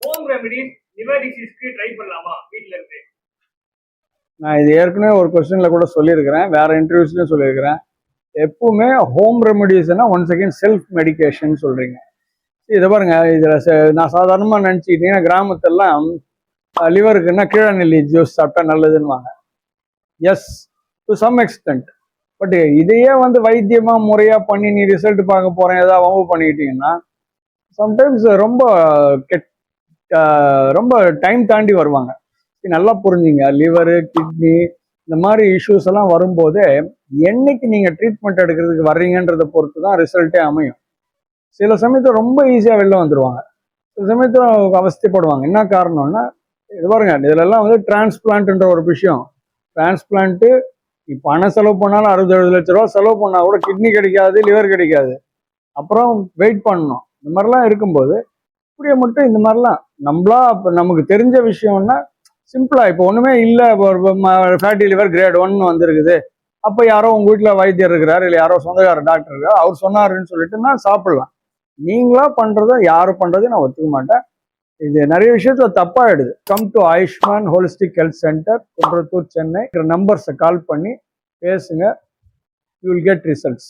Home remedies liver டிசீஸ்க்கு try பண்ணலாமா வீட்ல இருந்து? நான் இது ஏற்கனவே ஒரு கொஸ்டின்ல கூட சொல்லியிருக்கிறேன், வேற இன்டர்வியூஸ்லயும் சொல்லியிருக்கிறேன். எப்பவுமே ஹோம் ரெமடிஸ்னா ஒன்ஸ் அகேன் செல்ஃப் மெடிகேஷன் சொல்றீங்க. இதை பாருங்க, இதுல நான் சாதாரணமா நினைச்சுக்கிட்டீங்கன்னா கிராமத்தெல்லாம் லிவருக்குன்னா கீழநெல்லி ஜூஸ் சாப்பிட்டா நல்லதுன்னுவாங்க. Yes, to some extent. But இதையே வந்து வைத்தியமா முறையா பண்ணி நீ ரிசல்ட் பார்க்க போறேன் ஏதாவது வம்பு பண்ணிக்கிட்டீங்கன்னா சம்டைம்ஸ் ரொம்ப டைம் தாண்டி வருவாங்க. நல்லா புரிஞ்சுங்க, லிவரு கிட்னி இந்த மாதிரி இஷ்யூஸ் எல்லாம் வரும்போதே என்னைக்கு நீங்க ட்ரீட்மெண்ட் எடுக்கிறதுக்கு வர்றீங்கன்றதை பொறுத்து தான் ரிசல்ட்டே அமையும். சில சமயத்தில் ரொம்ப ஈஸியா வெளில வந்துருவாங்க, சில சமயத்தில் அவஸ்தைப்படுவாங்க. என்ன காரணம்னா இது பாருங்க, இதுல எல்லாம் வந்து டிரான்ஸ்பிளான்ட்ன்ற ஒரு விஷயம். டிரான்ஸ்பிளான்ட்டு பணம் செலவு பண்ணாலும் 60-70 லட்ச ரூபா செலவு பண்ணா கூட கிட்னி கிடைக்காது, லிவர் கிடைக்காது, அப்புறம் வெயிட் பண்ணணும். இந்த மாதிரிலாம் இருக்கும்போது இப்படியே மட்டும் இந்த மாதிரிலாம் நம்மளா இப்போ நமக்கு தெரிஞ்ச விஷயம்னா சிம்பிளா இப்போ ஒண்ணுமே இல்லை, ஃபேட்டி லிவர் கிரேட் 1 வந்திருக்குது, அப்போ யாரோ உங்க வீட்டில் வைத்தியர் இருக்கிறார் இல்லை யாரோ சொந்தக்கார டாக்டர் இருக்கார், அவர் சொன்னாருன்னு சொல்லிட்டு நான் சாப்பிடலாம். நீங்களா பண்றத யாரும் பண்றதை நான் ஒத்துக்க மாட்டேன். இது நிறைய விஷயத்துல தப்பாயிடுது. Come to Ayushman holistic health centre, Kundrathur, Chennai. நம்பர்ஸை கால் பண்ணி பேசுங்க, யூ வில் கெட் ரிசல்ட்ஸ்.